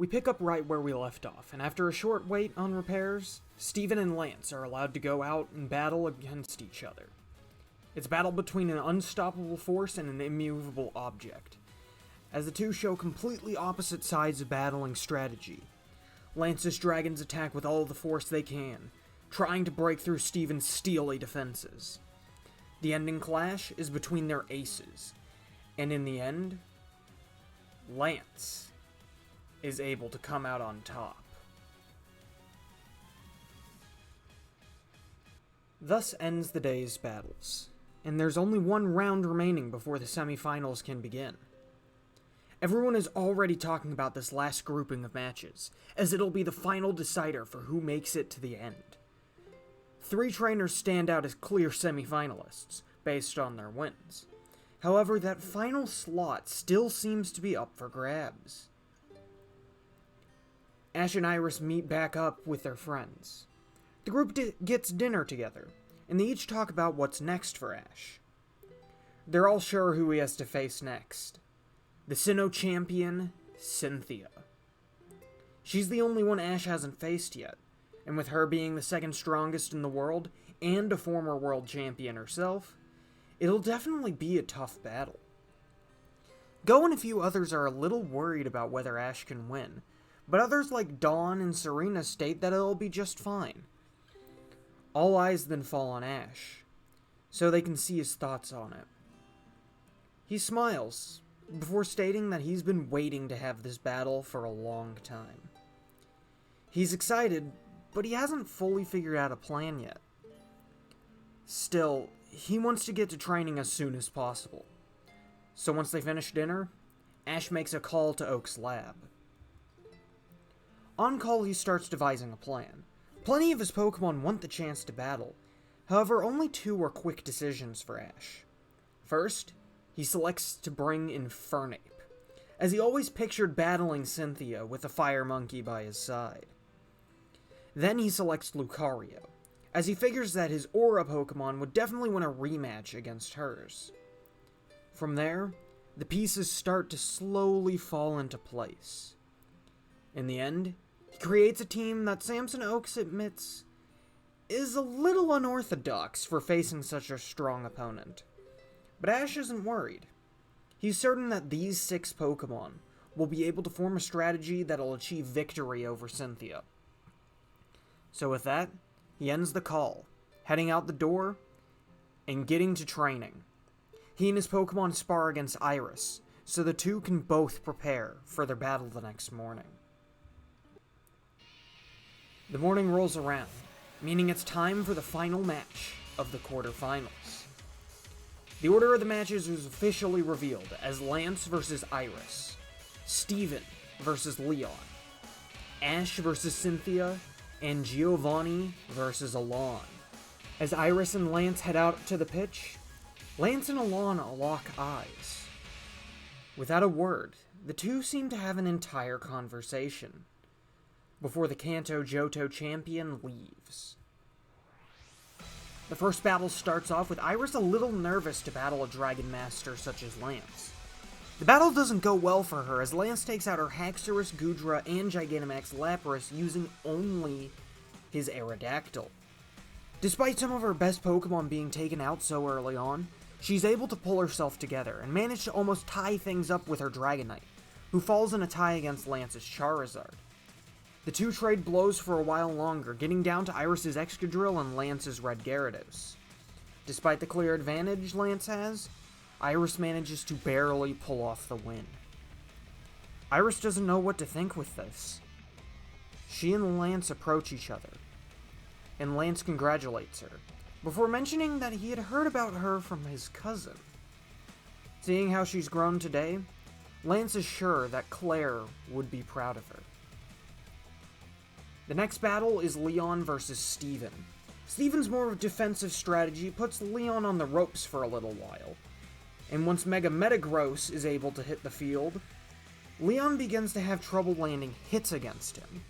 We pick up right where we left off, and after a short wait on repairs, Steven and Lance are allowed to go out and battle against each other. It's a battle between an unstoppable force and an immovable object, as the two show completely opposite sides of battling strategy. Lance's dragons attack with all the force they can, trying to break through Steven's steely defenses. The ending clash is between their aces, and in the end, Lance is able to come out on top. Thus ends the day's battles, and there's only one round remaining before the semifinals can begin. Everyone is already talking about this last grouping of matches, as it'll be the final decider for who makes it to the end. 3 trainers stand out as clear semifinalists, based on their wins. However, that final slot still seems to be up for grabs. Ash and Iris meet back up with their friends. The group gets dinner together, and they each talk about what's next for Ash. They're all sure who he has to face next. The Sinnoh champion, Cynthia. She's the only one Ash hasn't faced yet, and with her being the second strongest in the world, and a former world champion herself, it'll definitely be a tough battle. Goh and a few others are a little worried about whether Ash can win, but others like Dawn and Serena state that it'll be just fine. All eyes then fall on Ash, so they can see his thoughts on it. He smiles, before stating that he's been waiting to have this battle for a long time. He's excited, but he hasn't fully figured out a plan yet. Still, he wants to get to training as soon as possible. So once they finish dinner, Ash makes a call to Oak's lab. On call, he starts devising a plan. Plenty of his Pokemon want the chance to battle. However, only 2 are quick decisions for Ash. First, he selects to bring in Fernape, as he always pictured battling Cynthia with a fire monkey by his side. Then he selects Lucario, as he figures that his Aura Pokemon would definitely win a rematch against hers. From there, the pieces start to slowly fall into place. In the end, he creates a team that Samson Oaks admits is a little unorthodox for facing such a strong opponent. But Ash isn't worried. He's certain that these 6 Pokemon will be able to form a strategy that'll achieve victory over Cynthia. So with that, he ends the call, heading out the door, and getting to training. He and his Pokemon spar against Iris, so the two can both prepare for their battle the next morning. The morning rolls around, meaning it's time for the final match of the quarterfinals. The order of the matches was officially revealed as Lance versus Iris, Steven versus Leon, Ash versus Cynthia, and Giovanni versus Alon. As Iris and Lance head out to the pitch, Lance and Alon lock eyes. Without a word, the two seem to have an entire conversation before the Kanto Johto champion leaves. The first battle starts off with Iris a little nervous to battle a Dragon Master such as Lance. The battle doesn't go well for her as Lance takes out her Haxorus, Goodra, and Gigantamax Lapras using only his Aerodactyl. Despite some of her best Pokemon being taken out so early on, she's able to pull herself together and manage to almost tie things up with her Dragonite, who falls in a tie against Lance's Charizard. The two trade blows for a while longer, getting down to Iris' Excadrill and Lance's Red Gyarados. Despite the clear advantage Lance has, Iris manages to barely pull off the win. Iris doesn't know what to think with this. She and Lance approach each other, and Lance congratulates her, before mentioning that he had heard about her from his cousin. Seeing how she's grown today, Lance is sure that Claire would be proud of her. The next battle is Leon versus Steven. Steven's more defensive strategy puts Leon on the ropes for a little while, and once Mega Metagross is able to hit the field, Leon begins to have trouble landing hits against him.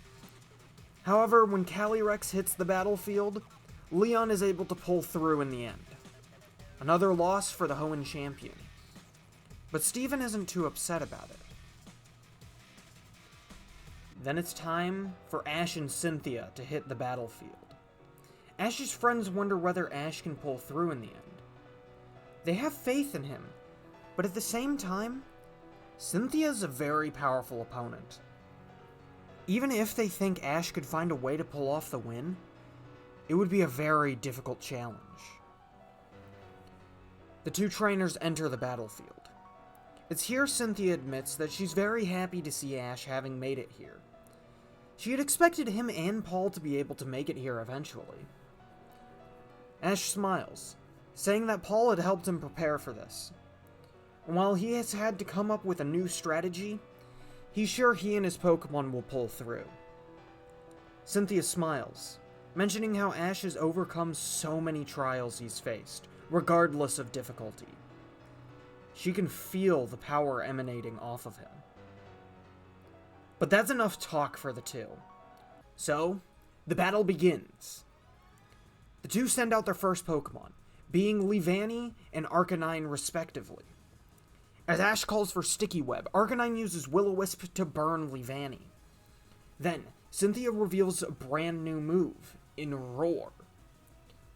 However, when Calyrex hits the battlefield, Leon is able to pull through in the end. Another loss for the Hoenn champion. But Steven isn't too upset about it. Then it's time for Ash and Cynthia to hit the battlefield. Ash's friends wonder whether Ash can pull through in the end. They have faith in him, but at the same time, Cynthia's a very powerful opponent. Even if they think Ash could find a way to pull off the win, it would be a very difficult challenge. The two trainers enter the battlefield. It's here Cynthia admits that she's very happy to see Ash having made it here. She had expected him and Paul to be able to make it here eventually. Ash smiles, saying that Paul had helped him prepare for this. And while he has had to come up with a new strategy, he's sure he and his Pokemon will pull through. Cynthia smiles, mentioning how Ash has overcome so many trials he's faced, regardless of difficulty. She can feel the power emanating off of him. But that's enough talk for the two. So, the battle begins. The two send out their first Pokemon, being Leavanny and Arcanine respectively. As Ash calls for Sticky Web, Arcanine uses Will-O-Wisp to burn Leavanny. Then, Cynthia reveals a brand new move, in Roar.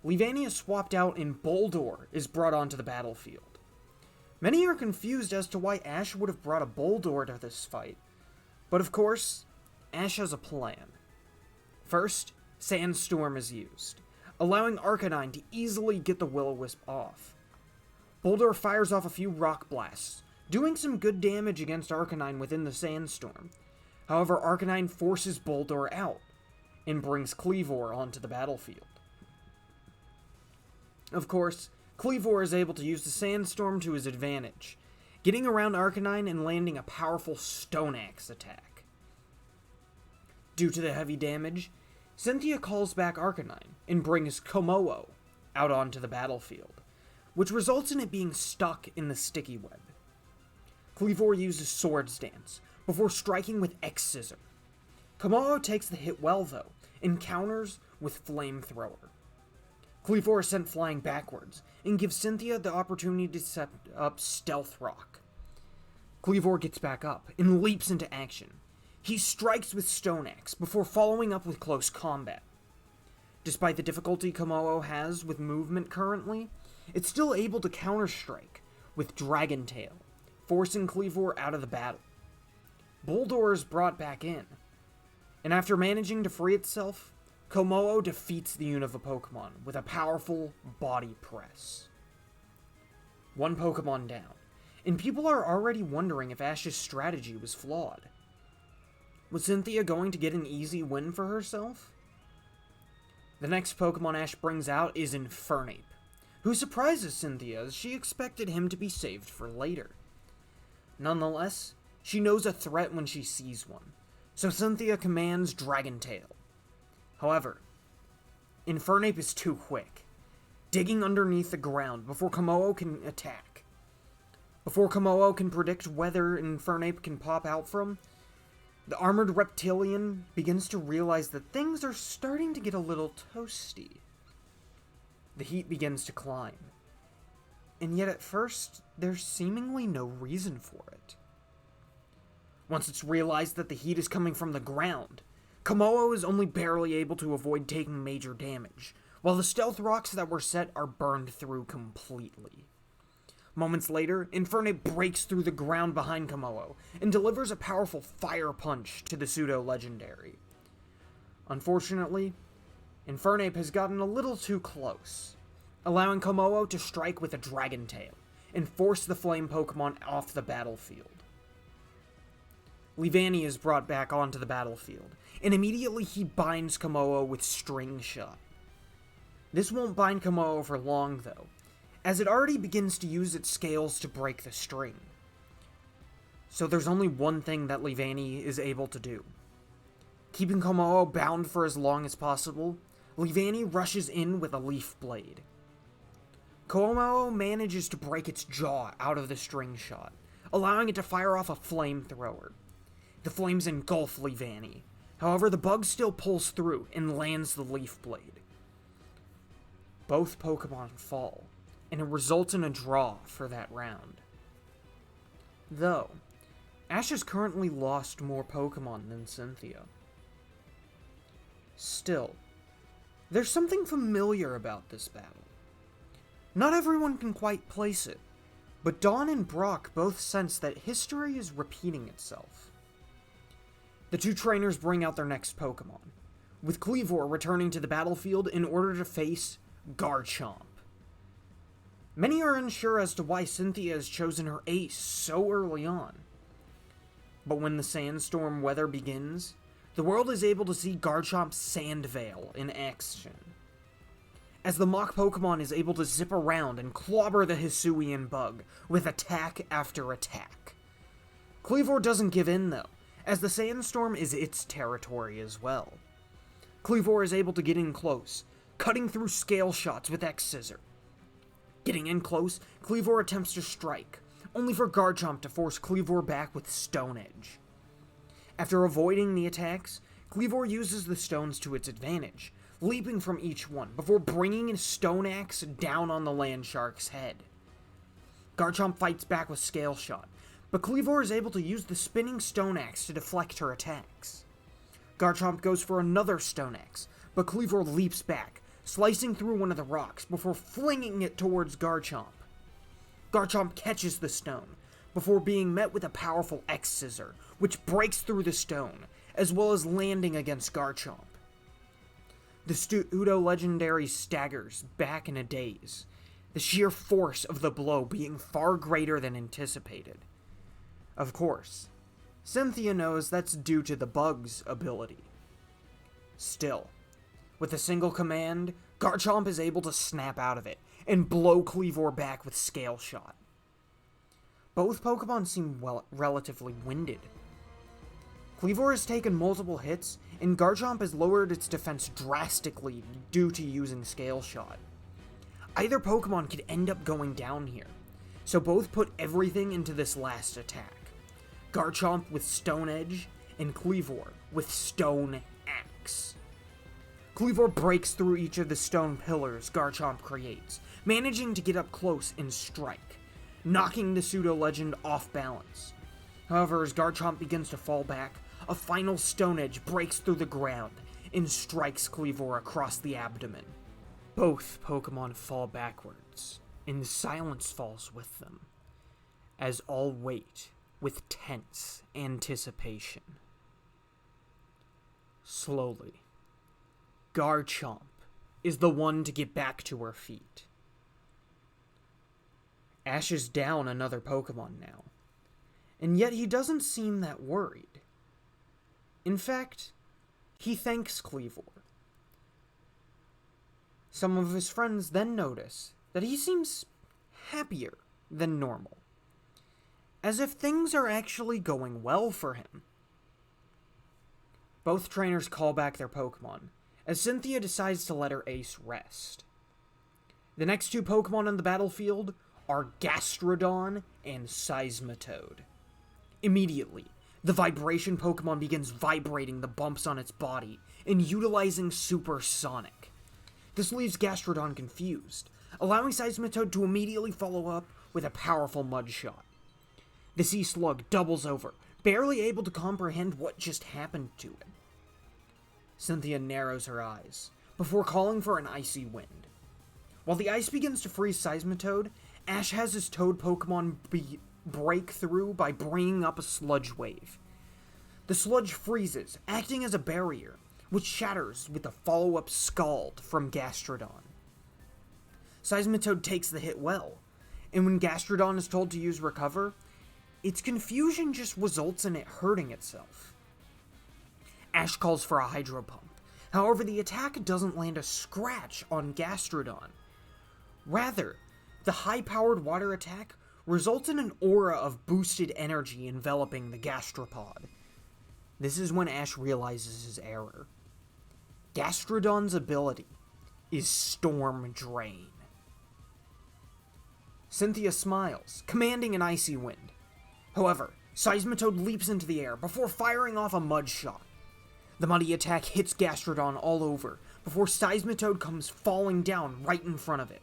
Leavanny is swapped out and Boldore is brought onto the battlefield. Many are confused as to why Ash would have brought a Boldore to this fight, but of course, Ash has a plan. First, Sandstorm is used, allowing Arcanine to easily get the Will-O-Wisp off. Boldore fires off a few Rock Blasts, doing some good damage against Arcanine within the Sandstorm. However, Arcanine forces Boldore out, and brings Kleavor onto the battlefield. Of course, Kleavor is able to use the Sandstorm to his advantage, getting around Arcanine and landing a powerful Stone Axe attack. Due to the heavy damage, Cynthia calls back Arcanine and brings Kommo-o out onto the battlefield, which results in it being stuck in the Sticky Web. Kleavor uses Swords Dance before striking with X-Scissor. Kommo-o takes the hit well though, and counters with Flamethrower. Kleavor is sent flying backwards, and gives Cynthia the opportunity to set up Stealth Rock. Kleavor gets back up, and leaps into action. He strikes with Stone Axe, before following up with Close Combat. Despite the difficulty Kommo-o has with movement currently, it's still able to counter-strike with Dragon Tail, forcing Kleavor out of the battle. Boldore is brought back in, and after managing to free itself, Kommo-o defeats the Unova Pokemon with a powerful body press. One Pokemon down, and people are already wondering if Ash's strategy was flawed. Was Cynthia going to get an easy win for herself? The next Pokemon Ash brings out is Infernape, who surprises Cynthia as she expected him to be saved for later. Nonetheless, she knows a threat when she sees one, so Cynthia commands Dragon Tail. However, Infernape is too quick, digging underneath the ground before Kommo-o can attack. Before Kommo-o can predict whether Infernape can pop out from, the armored reptilian begins to realize that things are starting to get a little toasty. The heat begins to climb, and yet at first, there's seemingly no reason for it. Once it's realized that the heat is coming from the ground, Kommo-o is only barely able to avoid taking major damage, while the stealth rocks that were set are burned through completely. Moments later, Infernape breaks through the ground behind Kommo-o and delivers a powerful fire punch to the pseudo-legendary. Unfortunately, Infernape has gotten a little too close, allowing Kommo-o to strike with a Dragon Tail and force the flame Pokemon off the battlefield. Leavanny is brought back onto the battlefield, and immediately he binds Kommo-o with String Shot. This won't bind Kommo-o for long though, as it already begins to use its scales to break the string. So there's only one thing that Leavanny is able to do. Keeping Kommo-o bound for as long as possible, Leavanny rushes in with a Leaf Blade. Kommo-o manages to break its jaw out of the String Shot, allowing it to fire off a Flamethrower. The flames engulf Leavanny. However, the bug still pulls through and lands the Leaf Blade. Both Pokemon fall, and it results in a draw for that round. Though, Ash has currently lost more Pokemon than Cynthia. Still, there's something familiar about this battle. Not everyone can quite place it, but Dawn and Brock both sense that history is repeating itself. The two trainers bring out their next Pokemon, with Kleavor returning to the battlefield in order to face Garchomp. Many are unsure as to why Cynthia has chosen her ace so early on. But when the sandstorm weather begins, the world is able to see Garchomp's Sand Veil in action, as the mock Pokemon is able to zip around and clobber the Hisuian bug with attack after attack. Kleavor doesn't give in though, as the sandstorm is its territory as well. Kleavor is able to get in close, cutting through scale shots with X-Scissor. Getting in close, Kleavor attempts to strike, only for Garchomp to force Kleavor back with Stone Edge. After avoiding the attacks, Kleavor uses the stones to its advantage, leaping from each one before bringing a Stone Axe down on the Landshark's head. Garchomp fights back with Scale Shot, but Kleavor is able to use the spinning Stone Axe to deflect her attacks. Garchomp goes for another Stone Axe, but Kleavor leaps back, slicing through one of the rocks before flinging it towards Garchomp. Garchomp catches the stone, before being met with a powerful X-Scissor, which breaks through the stone, as well as landing against Garchomp. The pseudo-legendary staggers back in a daze, the sheer force of the blow being far greater than anticipated. Of course, Cynthia knows that's due to the bug's ability. Still, with a single command, Garchomp is able to snap out of it and blow Kleavor back with Scale Shot. Both Pokemon seem relatively winded. Kleavor has taken multiple hits, and Garchomp has lowered its defense drastically due to using Scale Shot. Either Pokemon could end up going down here, so both put everything into this last attack. Garchomp with Stone Edge, and Kleavor with Stone Axe. Kleavor breaks through each of the stone pillars Garchomp creates, managing to get up close and strike, knocking the pseudo-legend off balance. However, as Garchomp begins to fall back, a final Stone Edge breaks through the ground and strikes Kleavor across the abdomen. Both Pokemon fall backwards, and silence falls with them, as all wait with tense anticipation. Slowly, Garchomp is the one to get back to her feet. Ash is down another Pokemon now, and yet he doesn't seem that worried. In fact, he thanks Kleavor. Some of his friends then notice that he seems happier than normal, as if things are actually going well for him. Both trainers call back their Pokemon, as Cynthia decides to let her ace rest. The next two Pokemon on the battlefield are Gastrodon and Seismitoad. Immediately, the Vibration Pokemon begins vibrating the bumps on its body and utilizing Supersonic. This leaves Gastrodon confused, allowing Seismitoad to immediately follow up with a powerful Mud Shot. The Sea Slug doubles over, barely able to comprehend what just happened to it. Cynthia narrows her eyes, before calling for an Icy Wind. While the ice begins to freeze Seismitoad, Ash has his Toad Pokemon break through by bringing up a Sludge Wave. The sludge freezes, acting as a barrier, which shatters with a follow-up Scald from Gastrodon. Seismitoad takes the hit well, and when Gastrodon is told to use Recover, its confusion just results in it hurting itself. Ash calls for a Hydro Pump, however the attack doesn't land a scratch on Gastrodon. Rather, the high-powered water attack results in an aura of boosted energy enveloping the Gastropod. This is when Ash realizes his error. Gastrodon's ability is Storm Drain. Cynthia smiles, commanding an Icy Wind. However, Seismitoad leaps into the air before firing off a Mud Shot. The muddy attack hits Gastrodon all over, before Seismitoad comes falling down right in front of it.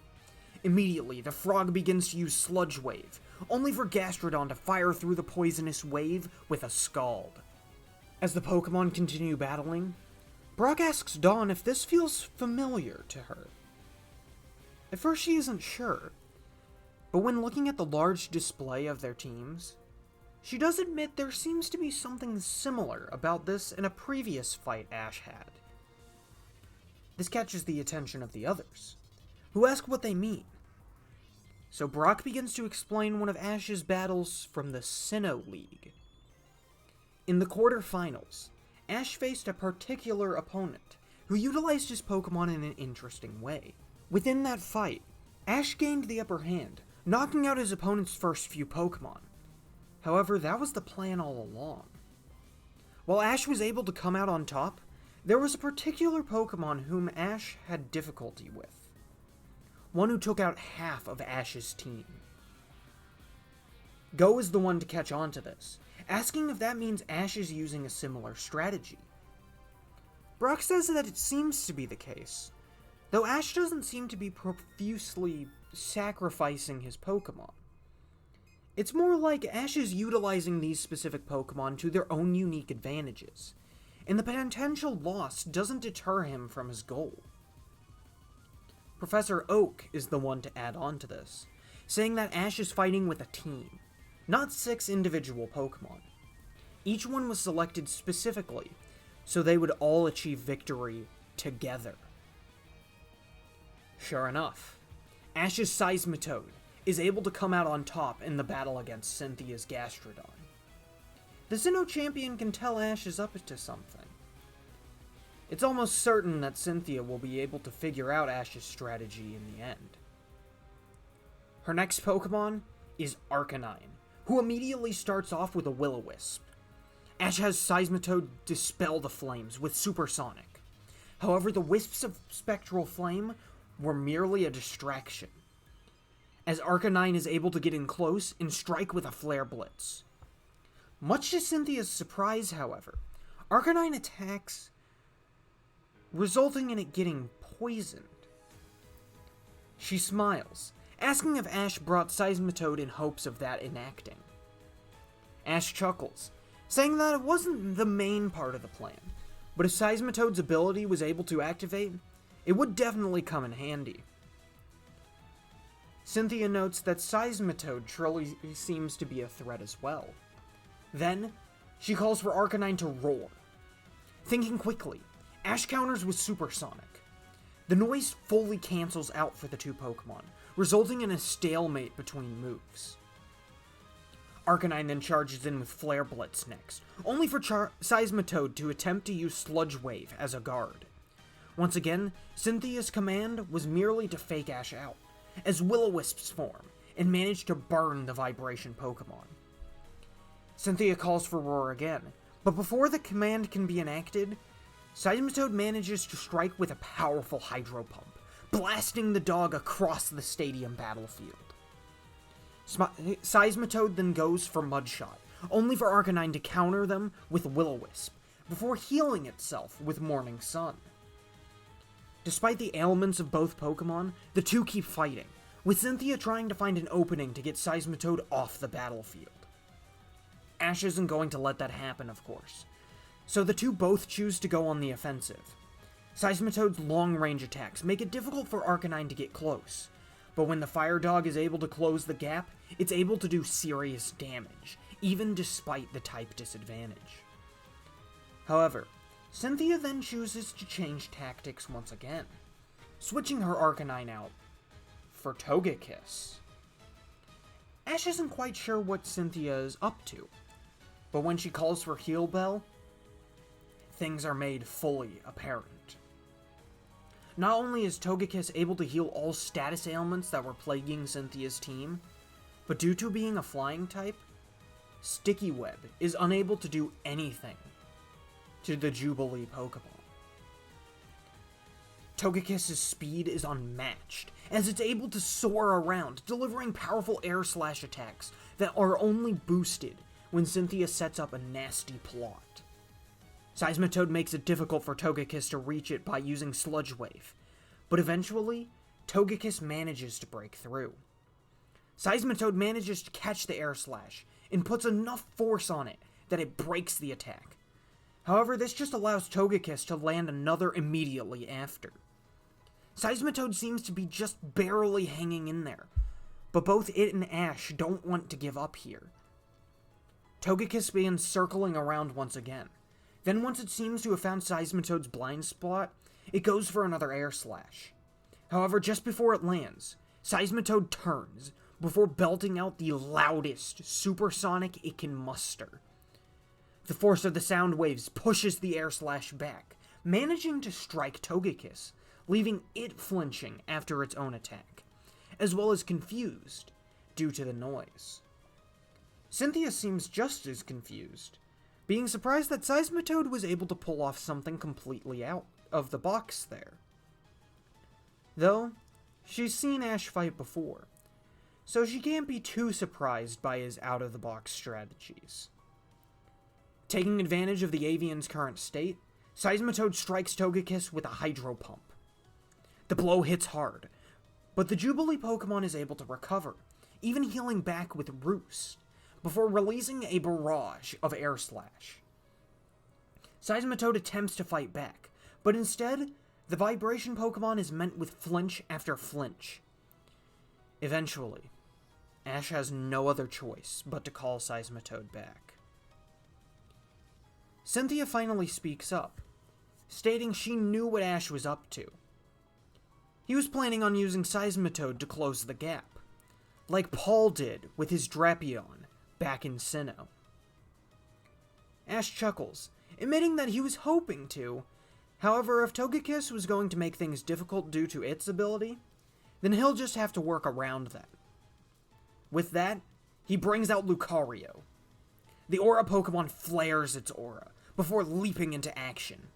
Immediately, the frog begins to use Sludge Wave, only for Gastrodon to fire through the poisonous wave with a Scald. As the Pokemon continue battling, Brock asks Dawn if this feels familiar to her. At first she isn't sure, but when looking at the large display of their teams, she does admit there seems to be something similar about this in a previous fight Ash had. This catches the attention of the others, who ask what they mean. So Brock begins to explain one of Ash's battles from the Sinnoh League. In the quarterfinals, Ash faced a particular opponent who utilized his Pokemon in an interesting way. Within that fight, Ash gained the upper hand, knocking out his opponent's first few Pokemon. However, that was the plan all along. While Ash was able to come out on top, there was a particular Pokemon whom Ash had difficulty with. One who took out half of Ash's team. Goh is the one to catch on to this, asking if that means Ash is using a similar strategy. Brock says that it seems to be the case, though Ash doesn't seem to be profusely sacrificing his Pokemon. It's more like Ash is utilizing these specific Pokemon to their own unique advantages, and the potential loss doesn't deter him from his goal. Professor Oak is the one to add on to this, saying that Ash is fighting with a team, not 6 individual Pokemon. Each one was selected specifically, so they would all achieve victory together. Sure enough, Ash's Seismitoad is able to come out on top in the battle against Cynthia's Gastrodon. The Sinnoh champion can tell Ash is up to something. It's almost certain that Cynthia will be able to figure out Ash's strategy in the end. Her next Pokemon is Arcanine, who immediately starts off with a Will-O-Wisp. Ash has Seismitoad dispel the flames with Supersonic. However, the wisps of Spectral Flame were merely a distraction, as Arcanine is able to get in close and strike with a Flare Blitz. Much to Cynthia's surprise, however, Arcanine attacks, resulting in it getting poisoned. She smiles, asking if Ash brought Seismitoad in hopes of that enacting. Ash chuckles, saying that it wasn't the main part of the plan, but if Seismitoad's ability was able to activate, it would definitely come in handy. Cynthia notes that Seismitoad truly seems to be a threat as well. Then, she calls for Arcanine to roar. Thinking quickly, Ash counters with Supersonic. The noise fully cancels out for the two Pokemon, resulting in a stalemate between moves. Arcanine then charges in with Flare Blitz next, only for Seismitoad to attempt to use Sludge Wave as a guard. Once again, Cynthia's command was merely to fake Ash out, as Will-O-Wisps form, and manage to burn the Vibration Pokemon. Cynthia calls for Roar again, but before the command can be enacted, Seismitoad manages to strike with a powerful Hydro Pump, blasting the dog across the stadium battlefield. Seismitoad then goes for Mudshot, only for Arcanine to counter them with Will-O-Wisp, before healing itself with Morning Sun. Despite the ailments of both Pokemon, the two keep fighting, with Cynthia trying to find an opening to get Seismitoad off the battlefield. Ash isn't going to let that happen, of course, so the two both choose to go on the offensive. Seismitoad's long-range attacks make it difficult for Arcanine to get close, but when the Fire Dog is able to close the gap, it's able to do serious damage, even despite the type disadvantage. However, Cynthia then chooses to change tactics once again, switching her Arcanine out for Togekiss. Ash isn't quite sure what Cynthia is up to, but when she calls for Heal Bell, things are made fully apparent. Not only is Togekiss able to heal all status ailments that were plaguing Cynthia's team, but due to being a flying type, Sticky Web is unable to do anything to the Jubilee Pokemon. Togekiss's speed is unmatched, as it's able to soar around, delivering powerful air slash attacks that are only boosted when Cynthia sets up a nasty plot. Seismitoad makes it difficult for Togekiss to reach it by using Sludge Wave, but eventually, Togekiss manages to break through. Seismitoad manages to catch the Air Slash and puts enough force on it that it breaks the attack. However, this just allows Togekiss to land another immediately after. Seismitoad seems to be just barely hanging in there, but both it and Ash don't want to give up here. Togekiss begins circling around once again. Then once it seems to have found Seismitoad's blind spot, it goes for another Air Slash. However, just before it lands, Seismitoad turns before belting out the loudest supersonic it can muster. The force of the sound waves pushes the Air Slash back, managing to strike Togekiss, leaving it flinching after its own attack, as well as confused due to the noise. Cynthia seems just as confused, being surprised that Seismitoad was able to pull off something completely out of the box there. Though, she's seen Ash fight before, so she can't be too surprised by his out-of-the-box strategies. Taking advantage of the avian's current state, Seismitoad strikes Togekiss with a Hydro Pump. The blow hits hard, but the Jubilee Pokemon is able to recover, even healing back with Roost, before releasing a barrage of Air Slash. Seismitoad attempts to fight back, but instead, the Vibration Pokemon is met with flinch after flinch. Eventually, Ash has no other choice but to call Seismitoad back. Cynthia finally speaks up, stating she knew what Ash was up to. He was planning on using Seismitoad to close the gap, like Paul did with his Drapion back in Sinnoh. Ash chuckles, admitting that he was hoping to. However, if Togekiss was going to make things difficult due to its ability, then he'll just have to work around that. With that, he brings out Lucario. The Aura Pokemon flares its aura, before leaping into action.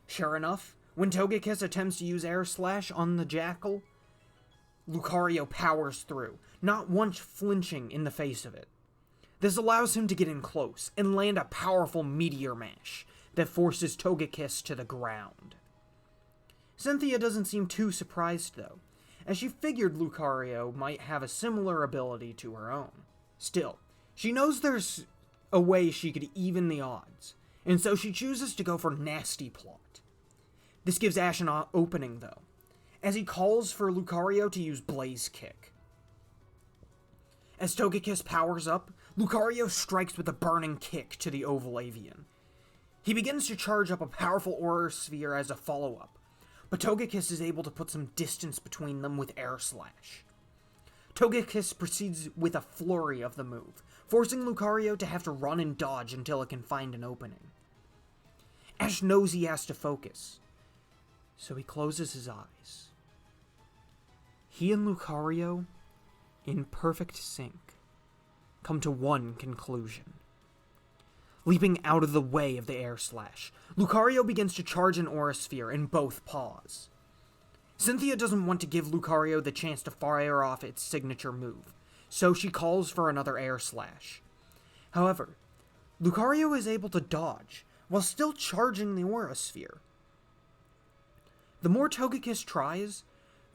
Sure enough, when Togekiss attempts to use Air Slash on the Jackal, Lucario powers through, not once flinching in the face of it. This allows him to get in close and land a powerful Meteor Mash that forces Togekiss to the ground. Cynthia doesn't seem too surprised though, as she figured Lucario might have a similar ability to her own. Still, she knows there's a way she could even the odds, and so she chooses to go for Nasty Plot. This gives Ash an opening though, as he calls for Lucario to use Blaze Kick. As Togekiss powers up, Lucario strikes with a Burning Kick to the Oval Avian. He begins to charge up a powerful Aura Sphere as a follow-up, but Togekiss is able to put some distance between them with Air Slash. Togekiss proceeds with a flurry of the move, forcing Lucario to have to run and dodge until it can find an opening. Ash knows he has to focus, so he closes his eyes. He and Lucario, in perfect sync, come to one conclusion. Leaping out of the way of the Air Slash, Lucario begins to charge an Aura Sphere in both paws. Cynthia doesn't want to give Lucario the chance to fire off its signature move, so she calls for another Air Slash. However, Lucario is able to dodge, while still charging the Aura Sphere. The more Togekiss tries,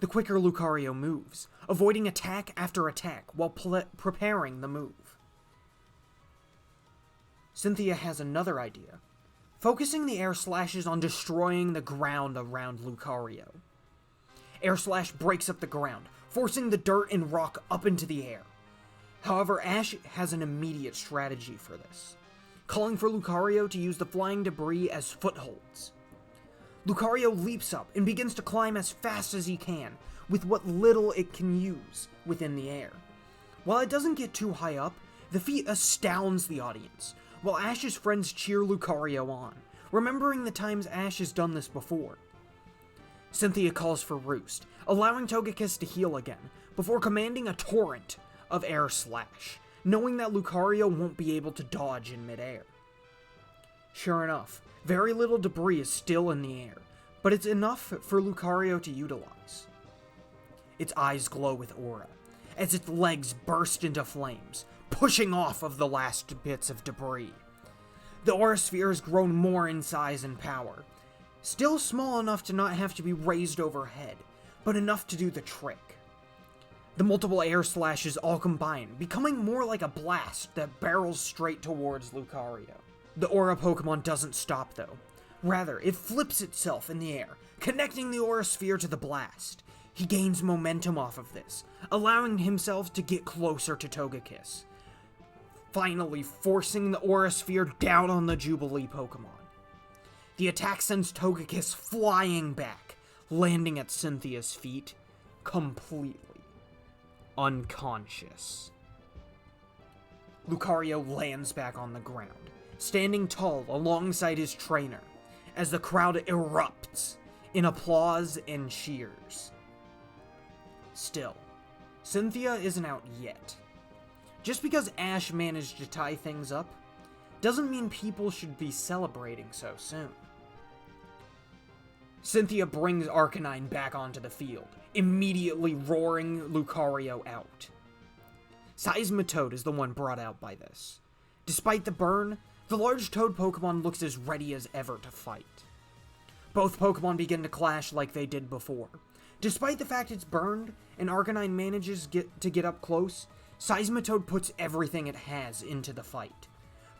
the quicker Lucario moves, avoiding attack after attack while preparing the move. Cynthia has another idea, focusing the Air Slashes on destroying the ground around Lucario. Air Slash breaks up the ground, forcing the dirt and rock up into the air. However, Ash has an immediate strategy for this, calling for Lucario to use the flying debris as footholds. Lucario leaps up and begins to climb as fast as he can, with what little it can use within the air. While it doesn't get too high up, the feat astounds the audience, while Ash's friends cheer Lucario on, remembering the times Ash has done this before. Cynthia calls for Roost, allowing Togekiss to heal again, before commanding a torrent of Air Slash, knowing that Lucario won't be able to dodge in midair. Sure enough, very little debris is still in the air, but it's enough for Lucario to utilize. Its eyes glow with aura, as its legs burst into flames, pushing off of the last bits of debris. The Aura Sphere has grown more in size and power, still small enough to not have to be raised overhead, but enough to do the trick. The multiple air slashes all combine, becoming more like a blast that barrels straight towards Lucario. The Aura Pokemon doesn't stop though. Rather, it flips itself in the air, connecting the Aura Sphere to the blast. He gains momentum off of this, allowing himself to get closer to Togekiss, finally forcing the Aura Sphere down on the Jubilee Pokemon. The attack sends Togekiss flying back, landing at Cynthia's feet, completely unconscious. Lucario lands back on the ground, standing tall alongside his trainer, as the crowd erupts in applause and cheers. Still, Cynthia isn't out yet. Just because Ash managed to tie things up, doesn't mean people should be celebrating so soon. Cynthia brings Arcanine back onto the field, immediately roaring Lucario out. Seismitoad is the one brought out by this. Despite the burn, the large toad Pokemon looks as ready as ever to fight. Both Pokemon begin to clash like they did before. Despite the fact it's burned, and Arcanine manages to get up close, Seismitoad puts everything it has into the fight.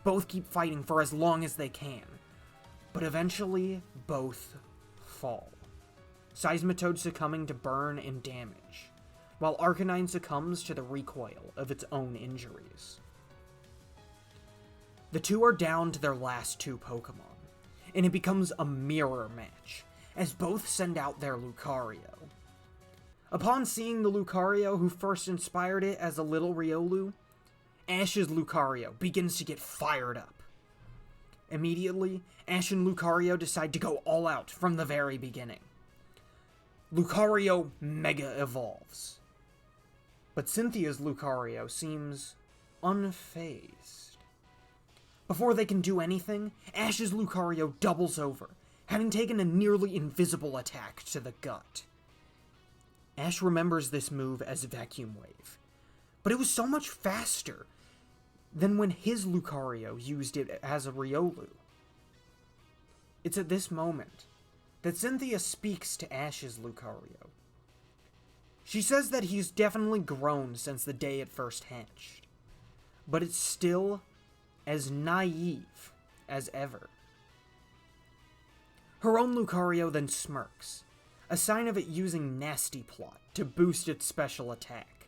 Both keep fighting for as long as they can, but eventually, both fall. Seismitoad succumbing to burn and damage, while Arcanine succumbs to the recoil of its own injuries. The two are down to their last two Pokemon, and it becomes a mirror match, as both send out their Lucario. Upon seeing the Lucario who first inspired it as a little Riolu, Ash's Lucario begins to get fired up. Immediately, Ash and Lucario decide to go all out from the very beginning. Lucario Mega Evolves. But Cynthia's Lucario seems unfazed. Before they can do anything, Ash's Lucario doubles over, having taken a nearly invisible attack to the gut. Ash remembers this move as Vacuum Wave, but it was so much faster than when his Lucario used it as a Riolu. It's at this moment that Cynthia speaks to Ash's Lucario. She says that he's definitely grown since the day it first hatched, but it's still as naive as ever. Her own Lucario then smirks, a sign of it using Nasty Plot to boost its special attack.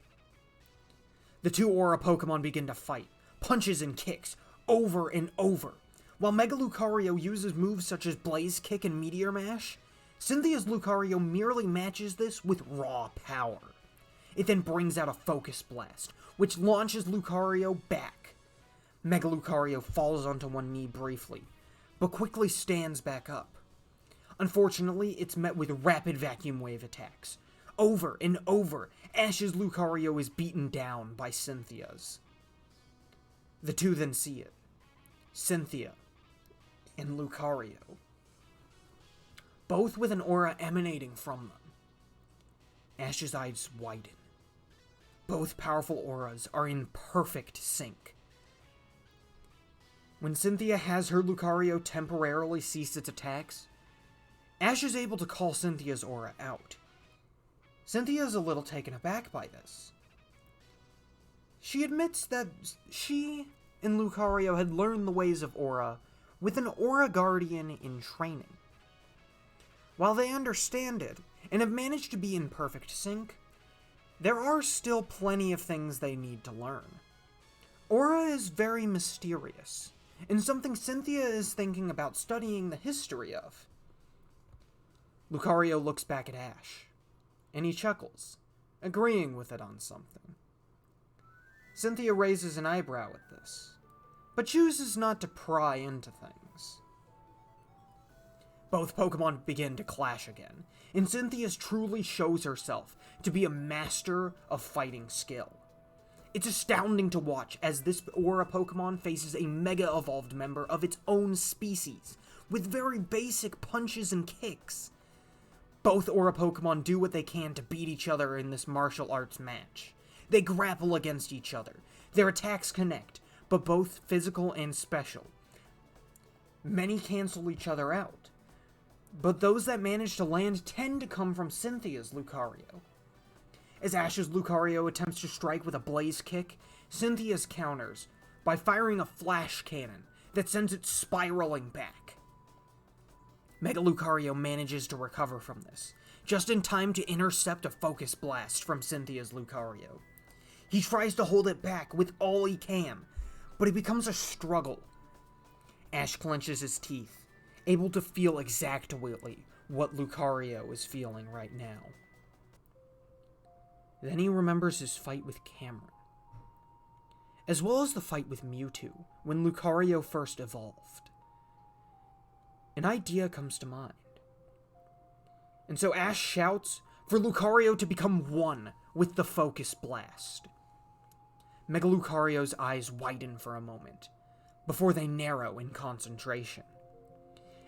The two Aura Pokemon begin to fight, punches and kicks, over and over. While Mega Lucario uses moves such as Blaze Kick and Meteor Mash, Cynthia's Lucario merely matches this with raw power. It then brings out a Focus Blast, which launches Lucario back. Mega Lucario falls onto one knee briefly, but quickly stands back up. Unfortunately, it's met with rapid Vacuum Wave attacks. Over and over, Ash's Lucario is beaten down by Cynthia's. The two then see it. Cynthia and Lucario, both with an aura emanating from them. Ash's eyes widen. Both powerful auras are in perfect sync. When Cynthia has her Lucario temporarily cease its attacks, Ash is able to call Cynthia's aura out. Cynthia is a little taken aback by this. She admits that she and Lucario had learned the ways of aura with an aura guardian in training. While they understand it and have managed to be in perfect sync, there are still plenty of things they need to learn. Aura is very mysterious, and something Cynthia is thinking about studying the history of. Lucario looks back at Ash, and he chuckles, agreeing with it on something. Cynthia raises an eyebrow at this, but chooses not to pry into things. Both Pokemon begin to clash again, and Cynthia truly shows herself to be a master of fighting skill. It's astounding to watch as this Aura Pokemon faces a Mega Evolved member of its own species, with very basic punches and kicks. Both Aura Pokemon do what they can to beat each other in this martial arts match. They grapple against each other. Their attacks connect, but both physical and special. Many cancel each other out, but those that manage to land tend to come from Cynthia's Lucario. As Ash's Lucario attempts to strike with a Blaze Kick, Cynthia's counters by firing a Flash Cannon that sends it spiraling back. Mega Lucario manages to recover from this, just in time to intercept a Focus Blast from Cynthia's Lucario. He tries to hold it back with all he can, but it becomes a struggle. Ash clenches his teeth, able to feel exactly what Lucario is feeling right now. Then he remembers his fight with Cameron, as well as the fight with Mewtwo when Lucario first evolved. An idea comes to mind. And so Ash shouts for Lucario to become one with the Focus Blast. Mega Lucario's eyes widen for a moment, before they narrow in concentration.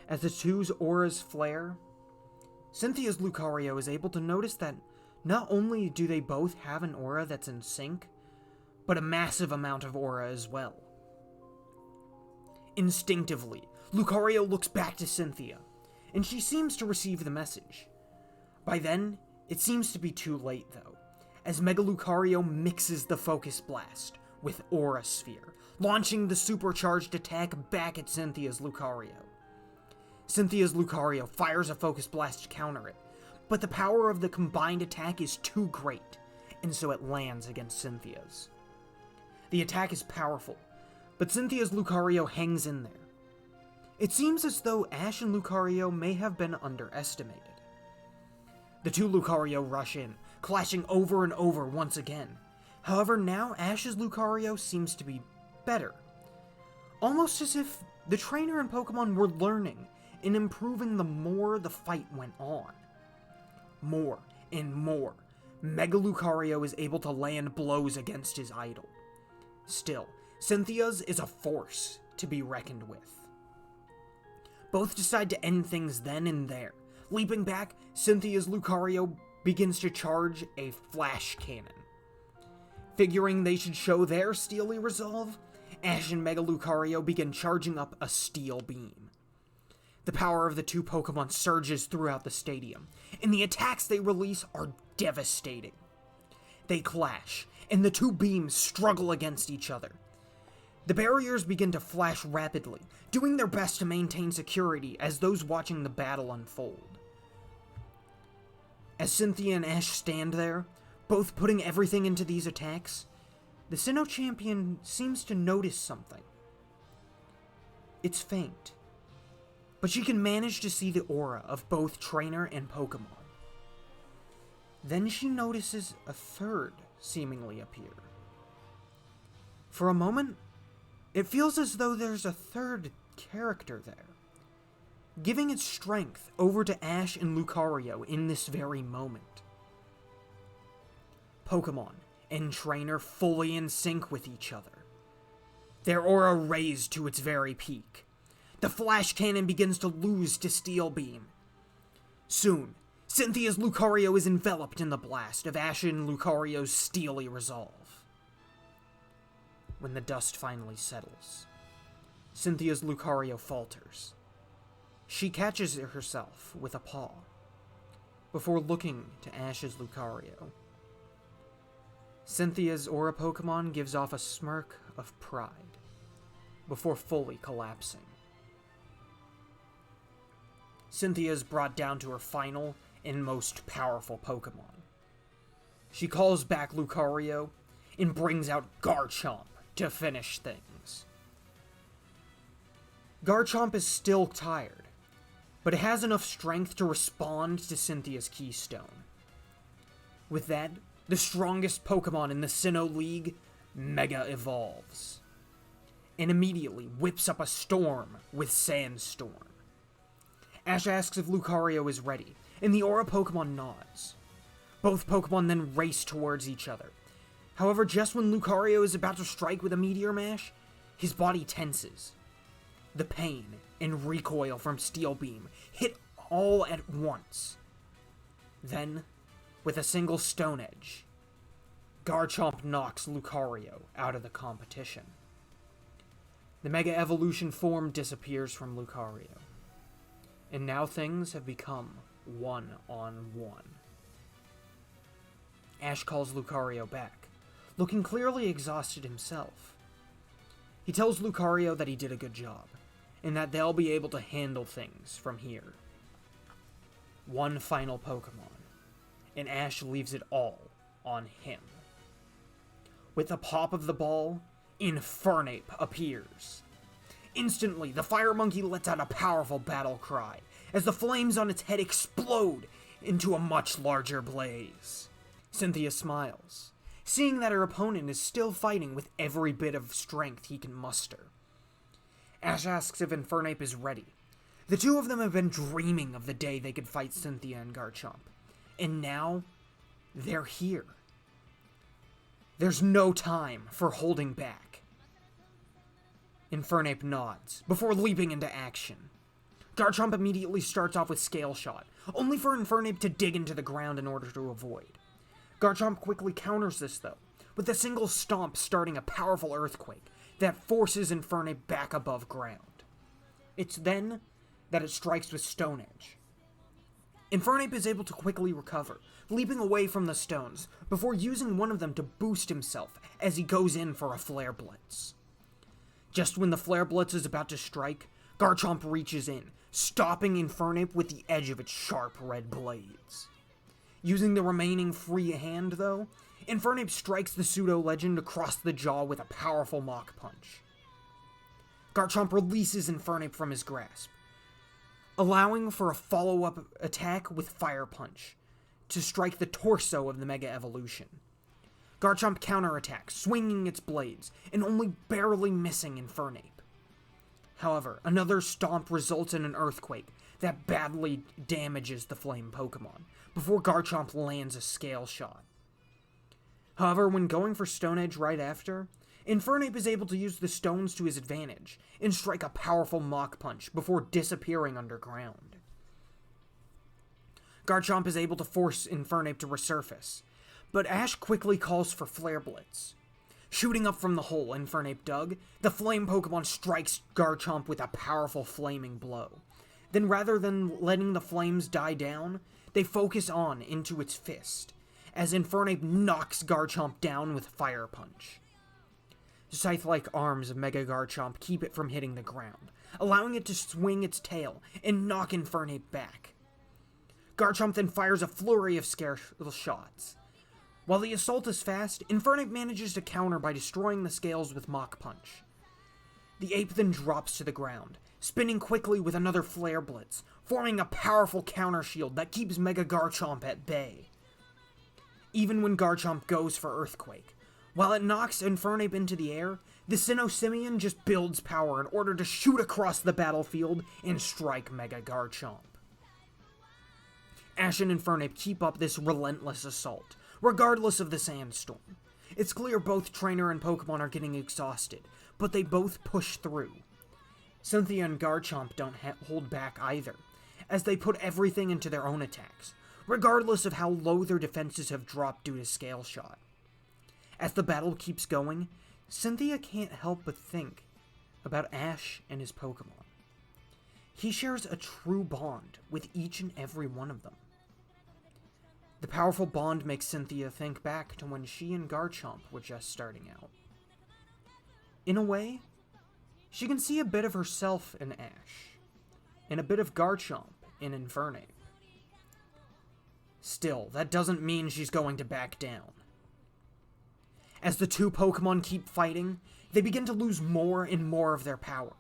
As the two's auras flare, Cynthia's Lucario is able to notice that not only do they both have an aura that's in sync, but a massive amount of aura as well. Instinctively, Lucario looks back to Cynthia, and she seems to receive the message. By then, it seems to be too late though, as Mega Lucario mixes the Focus Blast with Aura Sphere, launching the supercharged attack back at Cynthia's Lucario. Cynthia's Lucario fires a Focus Blast to counter it, but the power of the combined attack is too great, and so it lands against Cynthia's. The attack is powerful, but Cynthia's Lucario hangs in there. It seems as though Ash and Lucario may have been underestimated. The two Lucario rush in, clashing over and over once again. However, now Ash's Lucario seems to be better. Almost as if the trainer and Pokemon were learning and improving the more the fight went on. More and more, Mega Lucario is able to land blows against his idol. Still, Cynthia's is a force to be reckoned with. Both decide to end things then and there. Leaping back, Cynthia's Lucario begins to charge a Flash Cannon. Figuring they should show their steely resolve, Ash and Mega Lucario begin charging up a Steel Beam. The power of the two Pokemon surges throughout the stadium, and the attacks they release are devastating. They clash, and the two beams struggle against each other. The barriers begin to flash rapidly, doing their best to maintain security as those watching the battle unfold. As Cynthia and Ash stand there, both putting everything into these attacks, the Sinnoh champion seems to notice something. It's faint, but she can manage to see the aura of both trainer and Pokemon. Then she notices a third seemingly appear. For a moment, it feels as though there's a third character there, giving its strength over to Ash and Lucario in this very moment. Pokemon and trainer fully in sync with each other, their aura raised to its very peak. The Flash Cannon begins to lose to Steel Beam. Soon, Cynthia's Lucario is enveloped in the blast of Ash and Lucario's steely resolve. When the dust finally settles, Cynthia's Lucario falters. She catches herself with a paw, before looking to Ash's Lucario. Cynthia's Aura Pokemon gives off a smirk of pride, before fully collapsing. Cynthia is brought down to her final and most powerful Pokemon. She calls back Lucario and brings out Garchomp to finish things. Garchomp is still tired, but it has enough strength to respond to Cynthia's Keystone. With that, the strongest Pokemon in the Sinnoh League Mega Evolves, and immediately whips up a storm with Sandstorm. Ash asks if Lucario is ready, and the Aura Pokemon nods. Both Pokemon then race towards each other. However, just when Lucario is about to strike with a Meteor Mash, his body tenses. The pain and recoil from Steel Beam hit all at once. Then, with a single Stone Edge, Garchomp knocks Lucario out of the competition. The Mega Evolution form disappears from Lucario, and now things have become one-on-one. Ash calls Lucario back, looking clearly exhausted himself. He tells Lucario that he did a good job, and that they'll be able to handle things from here. One final Pokemon, and Ash leaves it all on him. With the pop of the ball, Infernape appears. Instantly, the Fire Monkey lets out a powerful battle cry, as the flames on its head explode into a much larger blaze. Cynthia smiles, seeing that her opponent is still fighting with every bit of strength he can muster. Ash asks if Infernape is ready. The two of them have been dreaming of the day they could fight Cynthia and Garchomp, and now they're here. There's no time for holding back. Infernape nods, before leaping into action. Garchomp immediately starts off with Scale Shot, only for Infernape to dig into the ground in order to avoid. Garchomp quickly counters this though, with a single stomp starting a powerful earthquake that forces Infernape back above ground. It's then that it strikes with Stone Edge. Infernape is able to quickly recover, leaping away from the stones, before using one of them to boost himself as he goes in for a Flare Blitz. Just when the Flare Blitz is about to strike, Garchomp reaches in, stopping Infernape with the edge of its sharp red blades. Using the remaining free hand, though, Infernape strikes the pseudo-legend across the jaw with a powerful Mach Punch. Garchomp releases Infernape from his grasp, allowing for a follow-up attack with Fire Punch to strike the torso of the Mega Evolution. Garchomp counterattacks, swinging its blades, and only barely missing Infernape. However, another stomp results in an earthquake that badly damages the flame Pokemon, before Garchomp lands a Scale Shot. However, when going for Stone Edge right after, Infernape is able to use the stones to his advantage, and strike a powerful Mach Punch before disappearing underground. Garchomp is able to force Infernape to resurface, but Ash quickly calls for Flare Blitz. Shooting up from the hole Infernape dug, the flame Pokemon strikes Garchomp with a powerful flaming blow. Then rather than letting the flames die down, they focus on into its fist, as Infernape knocks Garchomp down with Fire Punch. Scythe-like arms of Mega Garchomp keep it from hitting the ground, allowing it to swing its tail and knock Infernape back. Garchomp then fires a flurry of Scale Shots. While the assault is fast, Infernape manages to counter by destroying the scales with Mach Punch. The ape then drops to the ground, spinning quickly with another Flare Blitz, forming a powerful counter shield that keeps Mega Garchomp at bay. Even when Garchomp goes for Earthquake, while it knocks Infernape into the air, the Sinnoh just builds power in order to shoot across the battlefield and strike Mega Garchomp. Ash and Infernape keep up this relentless assault, regardless of the sandstorm. It's clear both trainer and Pokemon are getting exhausted, but they both push through. Cynthia and Garchomp don't hold back either, as they put everything into their own attacks, regardless of how low their defenses have dropped due to Scale Shot. As the battle keeps going, Cynthia can't help but think about Ash and his Pokemon. He shares a true bond with each and every one of them. The powerful bond makes Cynthia think back to when she and Garchomp were just starting out. In a way, she can see a bit of herself in Ash, and a bit of Garchomp in Infernape. Still, that doesn't mean she's going to back down. As the two Pokemon keep fighting, they begin to lose more and more of their power.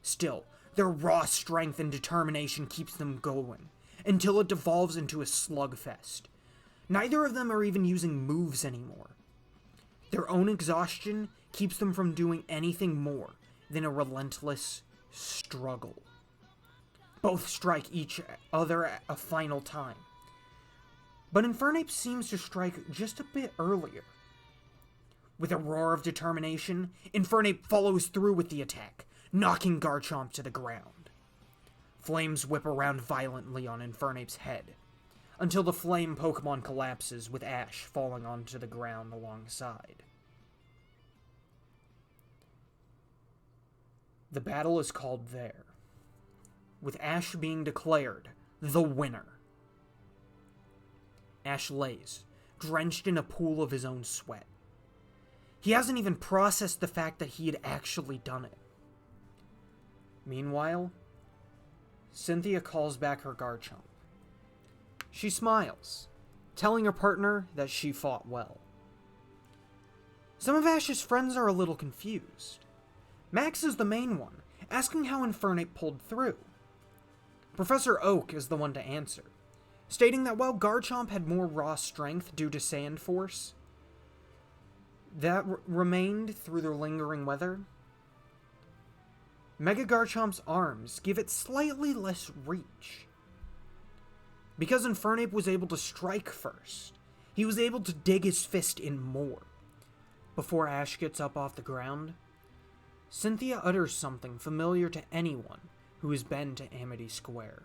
Still, their raw strength and determination keeps them going, until it devolves into a slugfest. Neither of them are even using moves anymore. Their own exhaustion keeps them from doing anything more than a relentless struggle. Both strike each other a final time, but Infernape seems to strike just a bit earlier. With a roar of determination, Infernape follows through with the attack, knocking Garchomp to the ground. Flames whip around violently on Infernape's head, until the flame Pokemon collapses with Ash falling onto the ground alongside. The battle is called there, with Ash being declared the winner. Ash lays, drenched in a pool of his own sweat. He hasn't even processed the fact that he had actually done it. Meanwhile, Cynthia calls back her Garchomp. She smiles, telling her partner that she fought well. Some of Ash's friends are a little confused. Max is the main one, asking how Infernape pulled through. Professor Oak is the one to answer, stating that while Garchomp had more raw strength due to sand force that remained through the lingering weather, Mega Garchomp's arms give it slightly less reach. Because Infernape was able to strike first, he was able to dig his fist in more. Before Ash gets up off the ground, Cynthia utters something familiar to anyone who has been to Amity Square.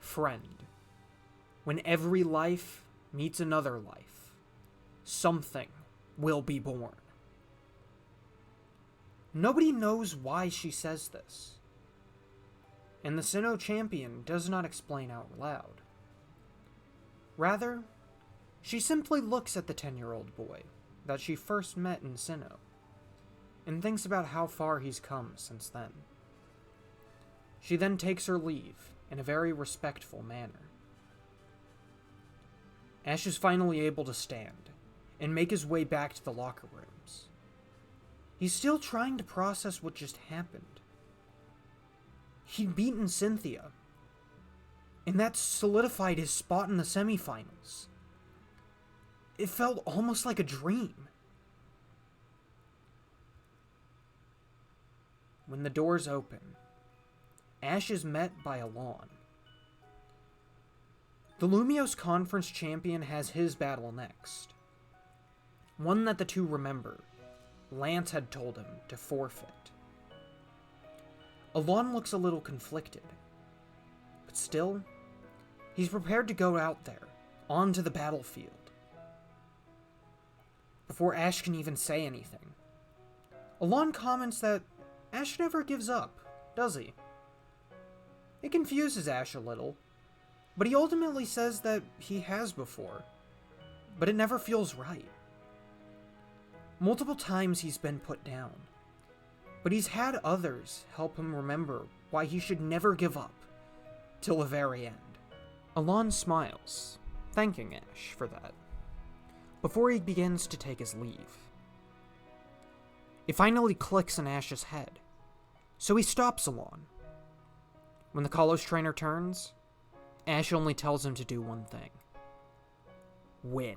Friend, when every life meets another life, something will be born. Nobody knows why she says this, and the Sinnoh champion does not explain out loud. Rather, she simply looks at the 10-year-old boy that she first met in Sinnoh, and thinks about how far he's come since then. She then takes her leave in a very respectful manner. Ash is finally able to stand and make his way back to the locker rooms. He's still trying to process what just happened. He'd beaten Cynthia, and that solidified his spot in the semifinals. It felt almost like a dream. When the doors open, Ash is met by Alon. The Lumiose Conference champion has his battle next. One that the two remember. Lance had told him to forfeit. Alon looks a little conflicted, but still, he's prepared to go out there, onto the battlefield. Before Ash can even say anything, Alon comments that Ash never gives up, does he? It confuses Ash a little, but he ultimately says that he has before, but it never feels right. Multiple times he's been put down, but he's had others help him remember why he should never give up, till the very end. Alon smiles, thanking Ash for that, before he begins to take his leave. It finally clicks in Ash's head, so he stops Alon. When the Kalos trainer turns, Ash only tells him to do one thing. Win.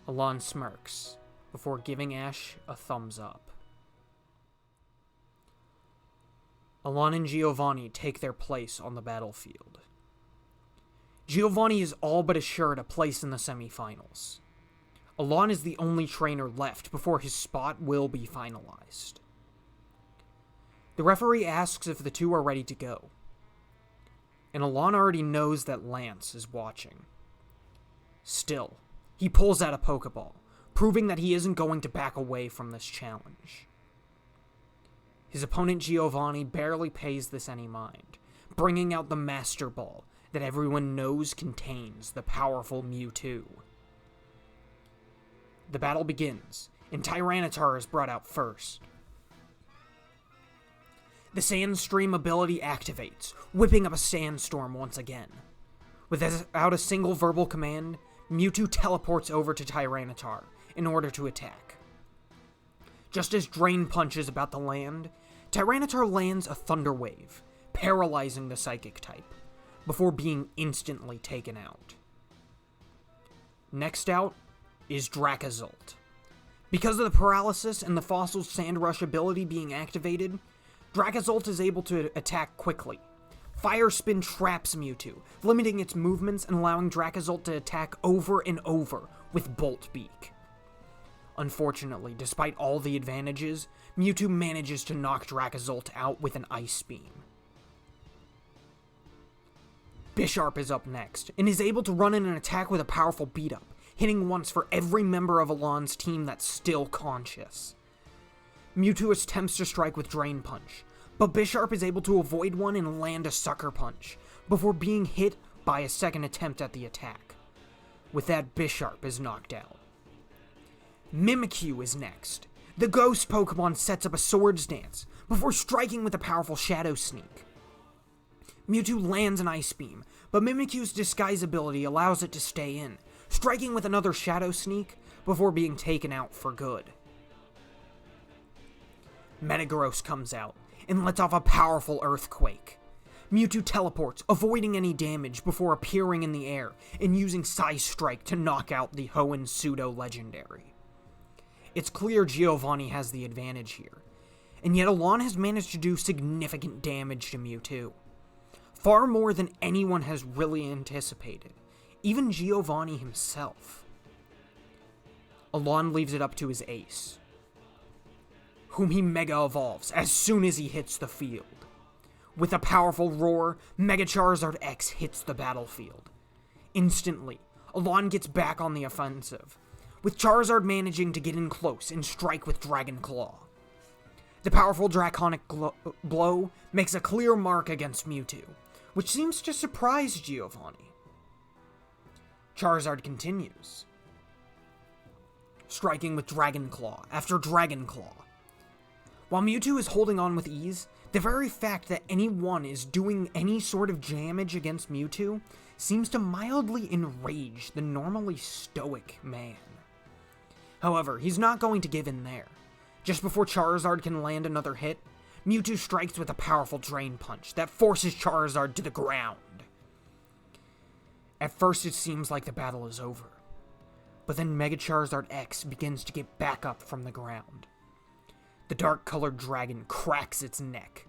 Alon smirks, before giving Ash a thumbs up. Alon and Giovanni take their place on the battlefield. Giovanni is all but assured a place in the semifinals. Alon is the only trainer left before his spot will be finalized. The referee asks if the two are ready to go, and Alon already knows that Lance is watching. Still, he pulls out a Pokeball, proving that he isn't going to back away from this challenge. His opponent Giovanni barely pays this any mind, bringing out the Master Ball that everyone knows contains the powerful Mewtwo. The battle begins, and Tyranitar is brought out first. The Sandstream ability activates, whipping up a sandstorm once again. Without a single verbal command, Mewtwo teleports over to Tyranitar in order to attack. Just as Drain Punch is about to land, Tyranitar lands a Thunder Wave, paralyzing the Psychic type, before being instantly taken out. Next out is Dracozolt. Because of the paralysis and the Fossil's Sand Rush ability being activated, Dracozolt is able to attack quickly. Fire Spin traps Mewtwo, limiting its movements and allowing Dracozolt to attack over and over with Bolt Beak. Unfortunately, despite all the advantages, Mewtwo manages to knock Dracozolt out with an Ice Beam. Bisharp is up next, and is able to run in an attack with a powerful beat-up, hitting once for every member of Alon's team that's still conscious. Mewtwo attempts to strike with Drain Punch, but Bisharp is able to avoid one and land a Sucker Punch, before being hit by a second attempt at the attack. With that, Bisharp is knocked out. Mimikyu is next. The ghost Pokemon sets up a Swords Dance before striking with a powerful Shadow Sneak. Mewtwo lands an Ice Beam, but Mimikyu's disguise ability allows it to stay in, striking with another Shadow Sneak before being taken out for good. Metagross comes out and lets off a powerful Earthquake. Mewtwo teleports, avoiding any damage before appearing in the air and using Psy Strike to knock out the Hoenn pseudo-legendary. It's clear Giovanni has the advantage here, and yet Alon has managed to do significant damage to Mewtwo. Far more than anyone has really anticipated, even Giovanni himself. Alon leaves it up to his ace, whom he Mega Evolves as soon as he hits the field. With a powerful roar, Mega Charizard X hits the battlefield. Instantly, Alon gets back on the offensive, with Charizard managing to get in close and strike with Dragon Claw. The powerful Draconic blow makes a clear mark against Mewtwo, which seems to surprise Giovanni. Charizard continues, striking with Dragon Claw after Dragon Claw. While Mewtwo is holding on with ease, the very fact that anyone is doing any sort of damage against Mewtwo seems to mildly enrage the normally stoic man. However, he's not going to give in there. Just before Charizard can land another hit, Mewtwo strikes with a powerful Drain Punch that forces Charizard to the ground. At first it seems like the battle is over, but then Mega Charizard X begins to get back up from the ground. The dark-colored dragon cracks its neck,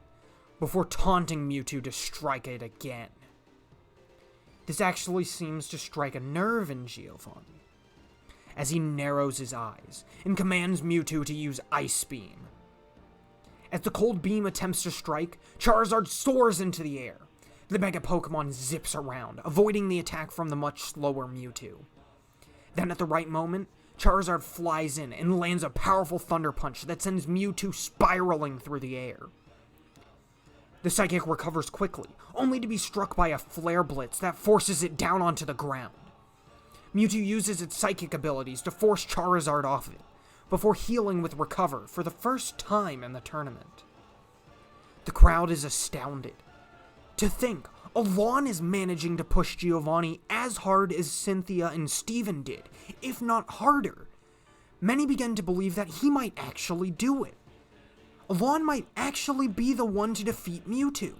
before taunting Mewtwo to strike it again. This actually seems to strike a nerve in Giovanni, as he narrows his eyes and commands Mewtwo to use Ice Beam. As the Cold Beam attempts to strike, Charizard soars into the air. The Mega Pokemon zips around, avoiding the attack from the much slower Mewtwo. Then at the right moment, Charizard flies in and lands a powerful Thunder Punch that sends Mewtwo spiraling through the air. The Psychic recovers quickly, only to be struck by a Flare Blitz that forces it down onto the ground. Mewtwo uses its Psychic abilities to force Charizard off it, before healing with Recover for the first time in the tournament. The crowd is astounded. To think, Alon is managing to push Giovanni as hard as Cynthia and Steven did, if not harder. Many begin to believe that he might actually do it. Alon might actually be the one to defeat Mewtwo.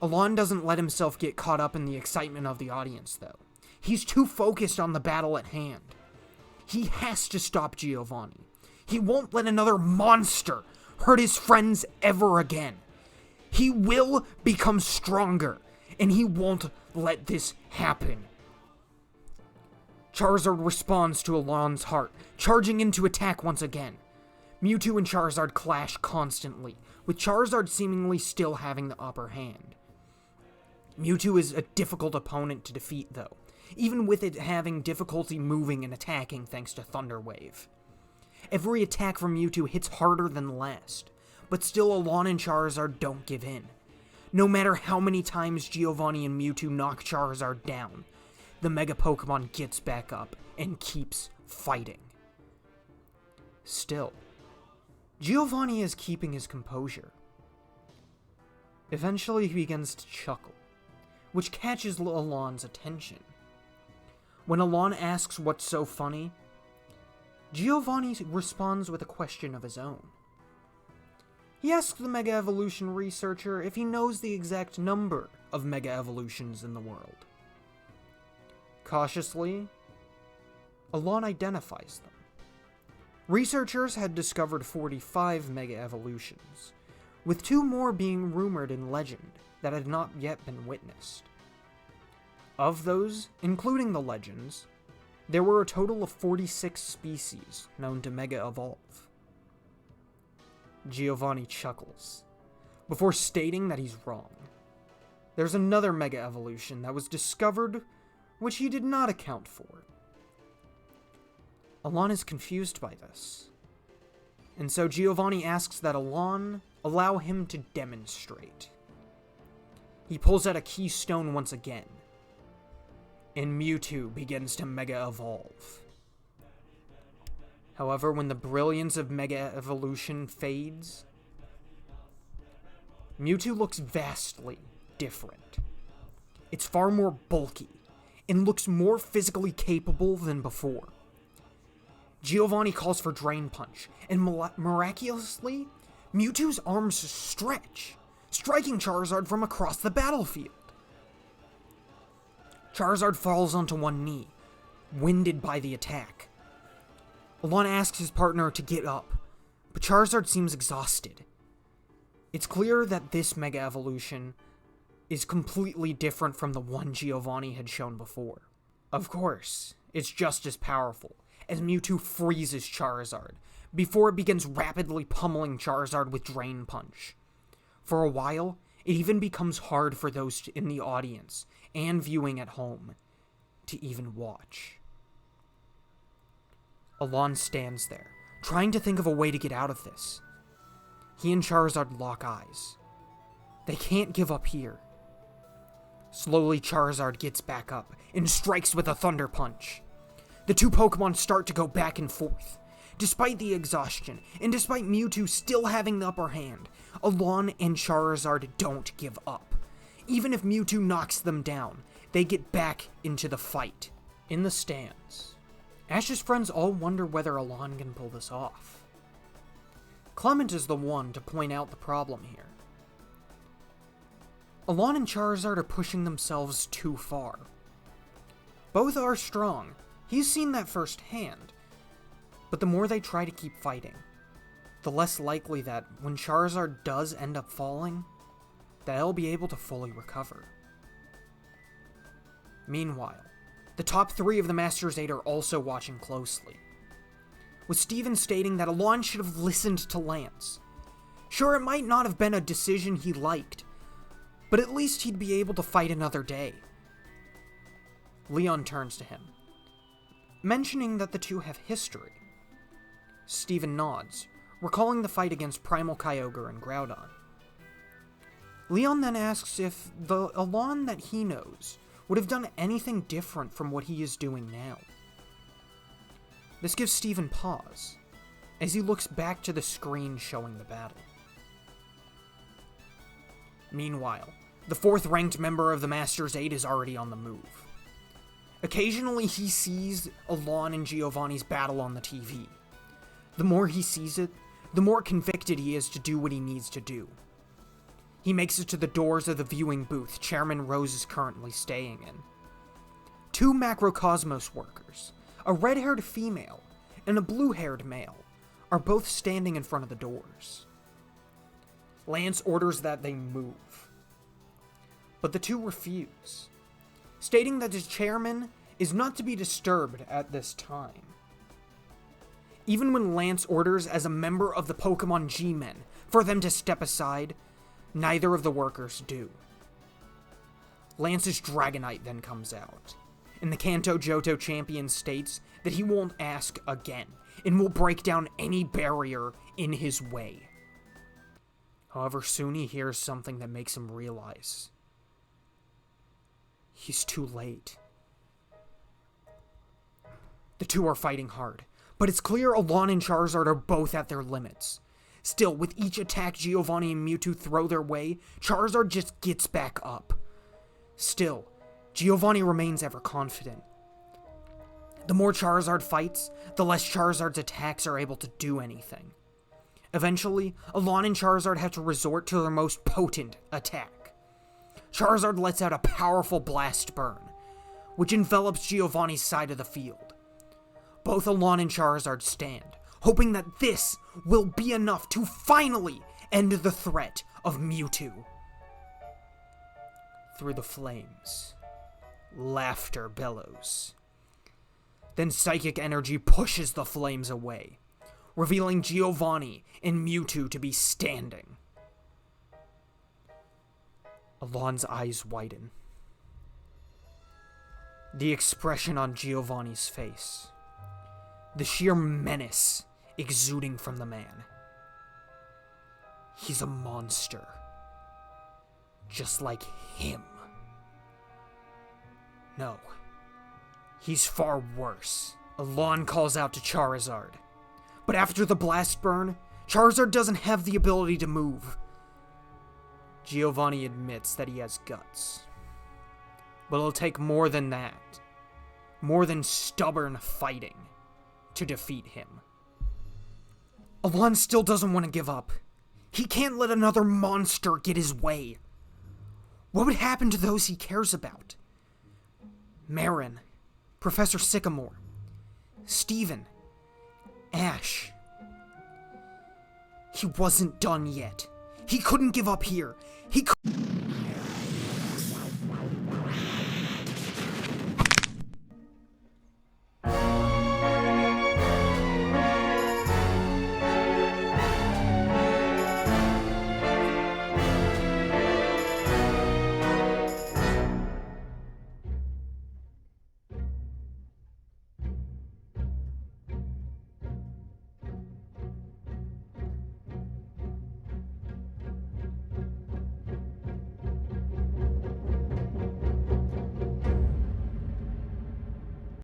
Alon doesn't let himself get caught up in the excitement of the audience, though. He's too focused on the battle at hand. He has to stop Giovanni. He won't let another monster hurt his friends ever again. He will become stronger, and he won't let this happen. Charizard responds to Alon's heart, charging into attack once again. Mewtwo and Charizard clash constantly, with Charizard seemingly still having the upper hand. Mewtwo is a difficult opponent to defeat, though, even with it having difficulty moving and attacking thanks to Thunder Wave. Every attack from Mewtwo hits harder than the last, but still Alon and Charizard don't give in. No matter how many times Giovanni and Mewtwo knock Charizard down, the Mega Pokemon gets back up and keeps fighting. Still, Giovanni is keeping his composure. Eventually he begins to chuckle, which catches Alon's attention. When Alon asks what's so funny, Giovanni responds with a question of his own. He asks the Mega Evolution researcher if he knows the exact number of Mega Evolutions in the world. Cautiously, Alon identifies them. Researchers had discovered 45 Mega Evolutions, with 2 more being rumored in legend that had not yet been witnessed. Of those, including the legends, there were a total of 46 species known to Mega Evolve. Giovanni chuckles, before stating that he's wrong. There's another Mega Evolution that was discovered, which he did not account for. Alon is confused by this, and so Giovanni asks that Alon allow him to demonstrate. He pulls out a keystone once again, and Mewtwo begins to Mega Evolve. However, when the brilliance of Mega Evolution fades, Mewtwo looks vastly different. It's far more bulky, and looks more physically capable than before. Giovanni calls for Drain Punch, and miraculously, Mewtwo's arms stretch, striking Charizard from across the battlefield. Charizard falls onto one knee, winded by the attack. Alon asks his partner to get up, but Charizard seems exhausted. It's clear that this Mega Evolution is completely different from the one Giovanni had shown before. Of course, it's just as powerful, as Mewtwo freezes Charizard, before it begins rapidly pummeling Charizard with Drain Punch. For a while, it even becomes hard for those in the audience, and viewing at home, to even watch. Alon stands there, trying to think of a way to get out of this. He and Charizard lock eyes. They can't give up here. Slowly, Charizard gets back up and strikes with a Thunder Punch. The two Pokemon start to go back and forth. Despite the exhaustion, and despite Mewtwo still having the upper hand, Alon and Charizard don't give up. Even if Mewtwo knocks them down, they get back into the fight. In the stands, Ash's friends all wonder whether Alon can pull this off. Clement is the one to point out the problem here. Alon and Charizard are pushing themselves too far. Both are strong, he's seen that firsthand, but the more they try to keep fighting, the less likely that when Charizard does end up falling, that he'll be able to fully recover. Meanwhile, the top three of the Masters 8 are also watching closely, with Steven stating that Alon should have listened to Lance. Sure, it might not have been a decision he liked, but at least he'd be able to fight another day. Leon turns to him, mentioning that the two have history. Steven nods, recalling the fight against Primal Kyogre and Groudon. Leon then asks if the Alon that he knows would have done anything different from what he is doing now. This gives Steven pause, as he looks back to the screen showing the battle. Meanwhile, the fourth-ranked member of the Masters 8 is already on the move. Occasionally he sees Alon and Giovanni's battle on the TV. The more he sees it, the more convicted he is to do what he needs to do. He makes it to the doors of the viewing booth Chairman Rose is currently staying in. Two Macrocosmos workers, a red-haired female and a blue-haired male, are both standing in front of the doors. Lance orders that they move, but the two refuse, stating that the chairman is not to be disturbed at this time. Even when Lance orders as a member of the Pokemon G-Men for them to step aside, neither of the workers do. Lance's Dragonite then comes out, and the Kanto Johto champion states that he won't ask again, and will break down any barrier in his way. However, soon he hears something that makes him realize he's too late. The two are fighting hard, but it's clear Alon and Charizard are both at their limits. Still, with each attack Giovanni and Mewtwo throw their way, Charizard just gets back up. Still, Giovanni remains ever confident. The more Charizard fights, the less Charizard's attacks are able to do anything. Eventually, Alon and Charizard have to resort to their most potent attack. Charizard lets out a powerful Blast Burn, which envelops Giovanni's side of the field. Both Alon and Charizard stand, hoping that this will be enough to finally end the threat of Mewtwo. Through the flames, laughter bellows. Then psychic energy pushes the flames away, revealing Giovanni and Mewtwo to be standing. Alon's eyes widen. The expression on Giovanni's face, the sheer menace exuding from the man. He's a monster. just like him. No. He's far worse. Alon calls out to Charizard. But after the blast burn, Charizard doesn't have the ability to move. Giovanni admits that he has guts. But it'll take more than that. More than stubborn fighting to defeat him. Alon still doesn't want to give up. He can't let another monster get his way. What would happen to those he cares about? Marin, Professor Sycamore, Steven, Ash. He wasn't done yet. He couldn't give up here. He could...